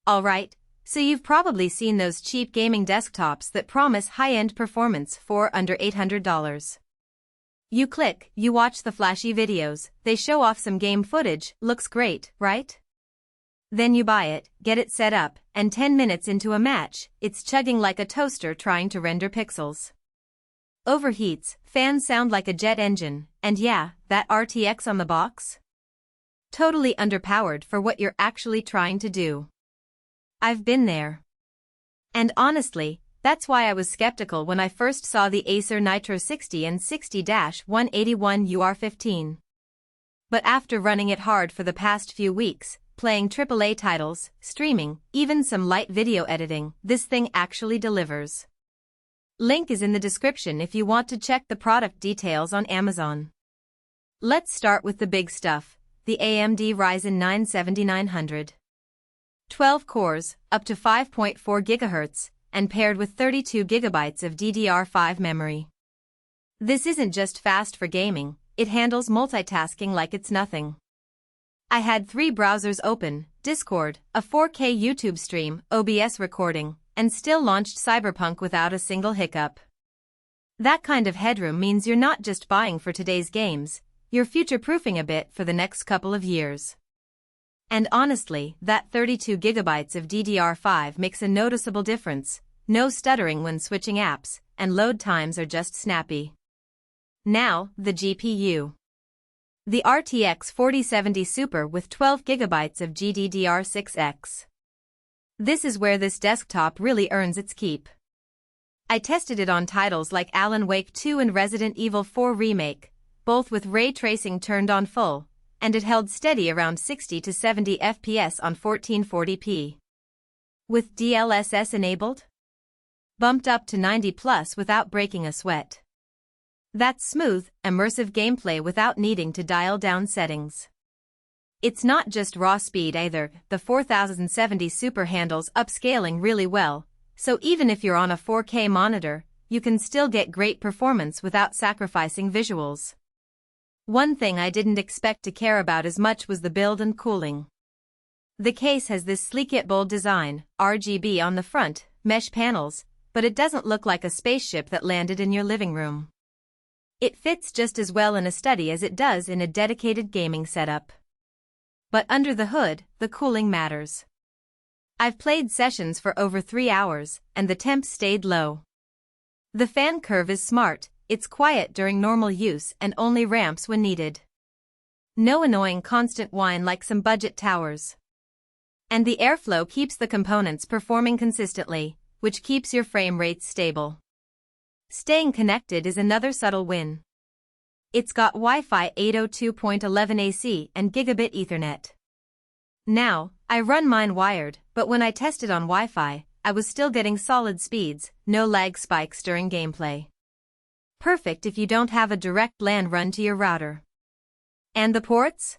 Alright, so you've probably seen those cheap gaming desktops that promise high-end performance for under $800. You click, you watch the flashy videos, they show off some game footage, looks great, right? Then you buy it, get it set up, and 10 minutes into a match, it's chugging like a toaster trying to render pixels. Overheats, fans sound like a jet engine, and yeah, that RTX on the box? Totally underpowered for what you're actually trying to do. I've been there. And honestly, that's why I was skeptical when I first saw the Acer Nitro 60 and 60-181-UR15. But after running it hard for the past few weeks, playing AAA titles, streaming, even some light video editing, this thing actually delivers. Link is in the description if you want to check the product details on Amazon. Let's start with the big stuff, the AMD Ryzen 9 7900. 12 cores, up to 5.4 GHz, and paired with 32 GB of DDR5 memory. This isn't just fast for gaming, it handles multitasking like it's nothing. I had 3 browsers open, Discord, a 4K YouTube stream, OBS recording, and still launched Cyberpunk without a single hiccup. That kind of headroom means you're not just buying for today's games, you're future-proofing a bit for the next couple of years. And honestly, that 32 GB of DDR5 makes a noticeable difference, no stuttering when switching apps, and load times are just snappy. Now, the GPU. The RTX 4070 Super with 12 GB of GDDR6X. This is where this desktop really earns its keep. I tested it on titles like Alan Wake 2 and Resident Evil 4 Remake, both with ray tracing turned on full, and it held steady around 60 to 70 FPS on 1440p. With DLSS enabled? Bumped up to 90+ without breaking a sweat. That's smooth, immersive gameplay without needing to dial down settings. It's not just raw speed either, the 4070 Super handles upscaling really well, so even if you're on a 4K monitor, you can still get great performance without sacrificing visuals. One thing I didn't expect to care about as much was the build and cooling. The case has this sleek yet bold design, RGB on the front, mesh panels, but it doesn't look like a spaceship that landed in your living room. It fits just as well in a study as it does in a dedicated gaming setup. But under the hood, the cooling matters. I've played sessions for over 3 hours, and the temp stayed low. The fan curve is smart, it's quiet during normal use and only ramps when needed. No annoying constant whine like some budget towers. And the airflow keeps the components performing consistently, which keeps your frame rates stable. Staying connected is another subtle win. It's got Wi-Fi 802.11 AC and Gigabit Ethernet. Now, I run mine wired, but when I tested on Wi-Fi, I was still getting solid speeds, no lag spikes during gameplay. Perfect if you don't have a direct LAN run to your router. And the ports?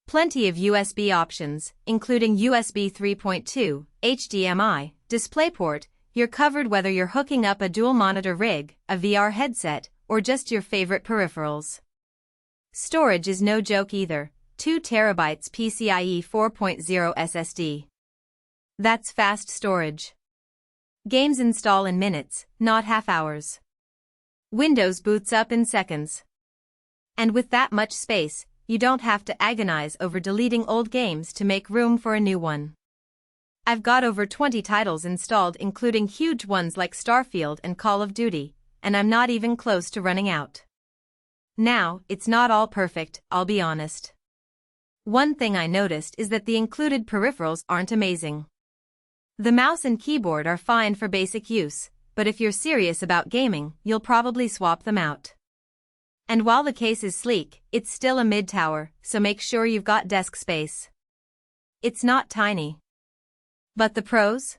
Plenty of USB options, including USB 3.2, HDMI, DisplayPort. You're covered whether you're hooking up a dual-monitor rig, a VR headset, or just your favorite peripherals. Storage is no joke either, 2 TB PCIe 4.0 SSD. That's fast storage. Games install in minutes, not half hours. Windows boots up in seconds. And with that much space, you don't have to agonize over deleting old games to make room for a new one. I've got over 20 titles installed, including huge ones like Starfield and Call of Duty, and I'm not even close to running out. Now, it's not all perfect, I'll be honest. One thing I noticed is that the included peripherals aren't amazing. The mouse and keyboard are fine for basic use, but if you're serious about gaming, you'll probably swap them out. And while the case is sleek, it's still a mid-tower, so make sure you've got desk space. It's not tiny. But the pros?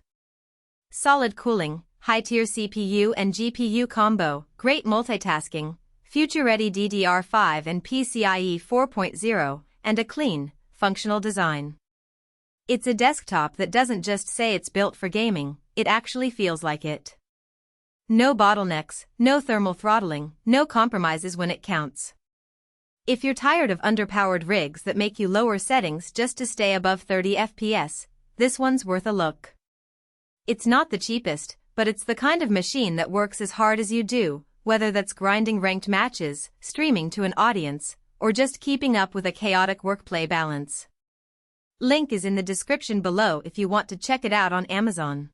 Solid cooling, high-tier CPU and GPU combo, great multitasking, future-ready DDR5 and PCIe 4.0, and a clean, functional design. It's a desktop that doesn't just say it's built for gaming, it actually feels like it. No bottlenecks, no thermal throttling, no compromises when it counts. If you're tired of underpowered rigs that make you lower settings just to stay above 30 FPS, this one's worth a look. It's not the cheapest, but it's the kind of machine that works as hard as you do, whether that's grinding ranked matches, streaming to an audience, or just keeping up with a chaotic work-play balance. Link is in the description below if you want to check it out on Amazon.